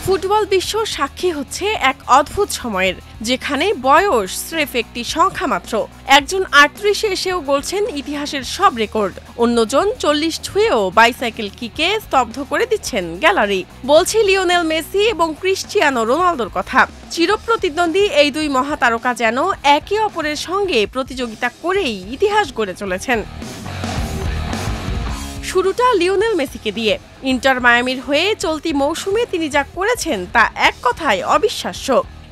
Football বিশ্ব সাক্ষী হচ্ছে এক অদ্ভুত সময়ের, যেখানে বয়স স্রেফ একটি সংখ্যা মাত্র। একজন ৩৮-এ এসেও গলছেন ইতিহাসের সব রেকর্ড, অন্যজন ৪০ ছুঁয়েও বাইসাইকেল কিকে স্তব্ধ করে দিচ্ছেন গ্যালারি। বলছি লিওনেল মেসি এবং ক্রিস্টিয়ানো রোনালদোর কথা। চিরপ্রতিদ্বন্দ্বী এই দুই মহাতারকা যেন একে অপরের সঙ্গে প্রতিযোগিতা করেই ইতিহাস গড়ে চলেছেন। শুরুটা লিওনেল মেসিকে দিয়ে। ইন্টার মায়ামির হয়ে চলতি মৌসুমে তিনি যা করেছেন তা এক কথায় অবিশ্বাস্য।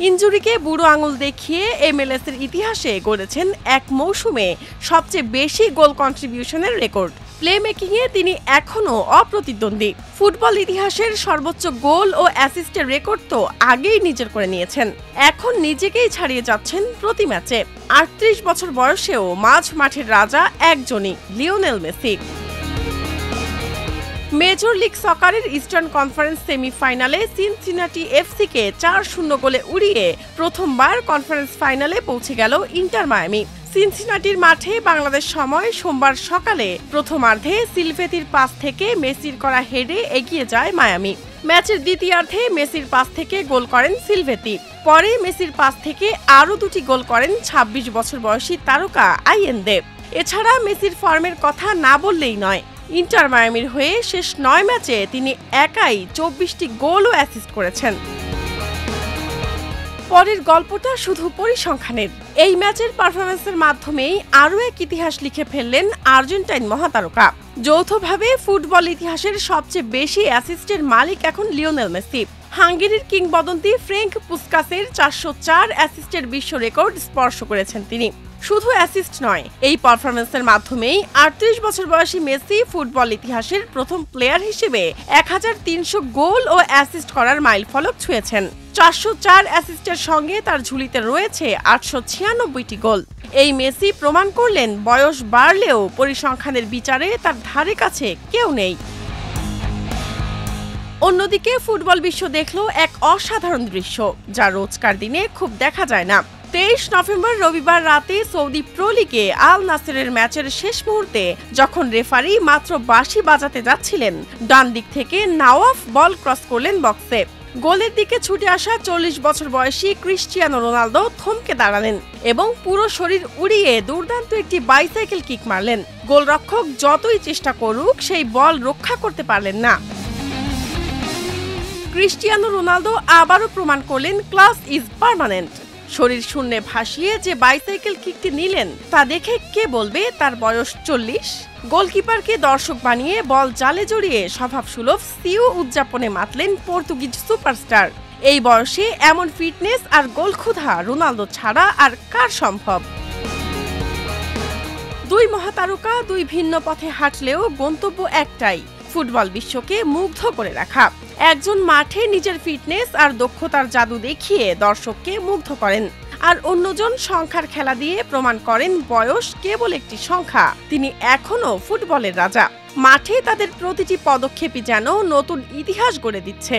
ইনজুরিকে বুড়ো আঙুল দেখিয়ে MLS-এর ইতিহাসে গড়েছেন এক মৌসুমে সবচেয়ে বেশি গোল কন্ট্রিবিউশনের রেকর্ড। প্লে মেকিংয়ে তিনি এখনও অপ্রতিদ্বন্দ্বী। ফুটবল ইতিহাসের সর্বোচ্চ গোল ও অ্যাসিস্টের রেকর্ড তো আগেই নিজের করে নিয়েছেন। এখন নিজেকেই ছাড়িয়ে যাচ্ছেন প্রতি ম্যাচে। ৩৮ বছর বয়সেও মাঝ মাঠের রাজা একজনই, লিওনেল মেসি। মেজর লিগ সকারের ইস্টার্ন কনফারেন্স সেমিফাইনালে সিনসিনাটি এফসিকে ৪-০ গোলে উড়িয়ে প্রথমবার কনফারেন্স ফাইনালে পৌঁছে গেল ইন্টার মায়ামি। সিনসিনাটির মাঠে বাংলাদেশ সময় সোমবার সকালে প্রথমার্ধে সিলভেতির পাস থেকে মেসির করা হেডে এগিয়ে যায় মায়ামি। ম্যাচের দ্বিতীয়ার্ধে মেসির পাস থেকে গোল করেন সিলভেতি। পরে মেসির পাস থেকে আরও দুটি গোল করেন ২৬ বছর বয়সী তারকা আইয়েন্দে। এছাড়া মেসির ফর্মের কথা না বললেই নয়। ইন্টার মায়ামির হয়ে শেষ ৯ ম্যাচে তিনি একাই ২৪টি গোল ও অ্যাসিস্ট করেছেন। পরের গল্পটা শুধু পরিসংখ্যানের। এই ম্যাচের পারফরম্যান্সের মাধ্যমেই আরও এক ইতিহাস লিখে ফেললেন আর্জেন্টাইন মহাতারকা। যৌথভাবে ফুটবল ইতিহাসের সবচেয়ে বেশি অ্যাসিস্টের মালিক এখন লিওনেল মেসি। হাঙ্গেরির কিংবদন্তি ফ্রেঙ্ক পুসকাসের ৪০৪ অ্যাসিস্টের বিশ্ব রেকর্ড স্পর্শ করেছেন তিনি। শুধু অ্যাসিস্ট নয়, এই পারফরম্যান্সের মাধ্যমেই ৩৮ বছর বয়সী মেসি ফুটবল ইতিহাসের প্রথম প্লেয়ার হিসেবে ১৩০০ গোল ও অ্যাসিস্ট করার মাইলফলক ছুঁয়েছেন। ৪০৪ অ্যাসিস্টের সঙ্গে তার ঝুলিতে রয়েছে ৮৯৬টি গোল। এই মেসি প্রমাণ করলেন বয়স বাড়লেও পরিসংখ্যানের বিচারে তার ধারে কাছে কেউ নেই। অন্যদিকে ফুটবল বিশ্ব দেখল এক অসাধারণ দৃশ্য, যা রোজকার দিনে খুব দেখা যায় না। ২৩ নভেম্বর রবিবার রাতে সৌদি প্রো লিগে আল নাসেরের ম্যাচের শেষ মুহূর্তে যখন রেফারি মাত্র বাঁশি বাজাতে যাচ্ছিলেন, ডান দিক থেকে নওয়াফ বল ক্রস করলেন বক্সে। গোলের দিকে ছুটে আসা ৪০ বছর বয়সী ক্রিস্টিয়ানো রোনালদো থমকে দাঁড়ালেন এবং পুরো শরীর উড়িয়ে দুর্দান্ত একটি বাইসাইকেল কিক মারলেন। গোলরক্ষক যতই চেষ্টা করুক সেই বল রক্ষা করতে পারলেন না। ক্রিস্টিয়ানো রোনালদো আবারও প্রমাণ করলেন ক্লাস ইজ পার্মানেন্ট। শরীর শূন্যে ভাসিয়ে যে বাইসাইকেল কিকটি নিলেন তা দেখে কে বলবে তার বয়স ৪০? গোলকিপারকে দর্শক বানিয়ে বল জালে জড়িয়ে স্বভাবসুলভ সিউ উদযাপনে মাতলেন পর্তুগিজ সুপারস্টার। এই বয়সে এমন ফিটনেস আর গোলক্ষুধা রোনালদো ছাড়া আর কার সম্ভব? দুই মহাতারকা দুই ভিন্ন পথে হাঁটলেও গন্তব্য একটাই, ফুটবল বিশ্বকে মুগ্ধ করে রাখা। একজন মাঠে নিজের ফিটনেস আর দক্ষতার জাদু দেখিয়ে দর্শককে মুগ্ধ করেন, আর অন্যজন সংখ্যার খেলা দিয়ে প্রমাণ করেন বয়স কেবল একটি সংখ্যা, তিনি এখনো ফুটবলের রাজা। মাঠে তাদের প্রতিটি পদক্ষেপই যেন নতুন ইতিহাস গড়ে দিচ্ছে।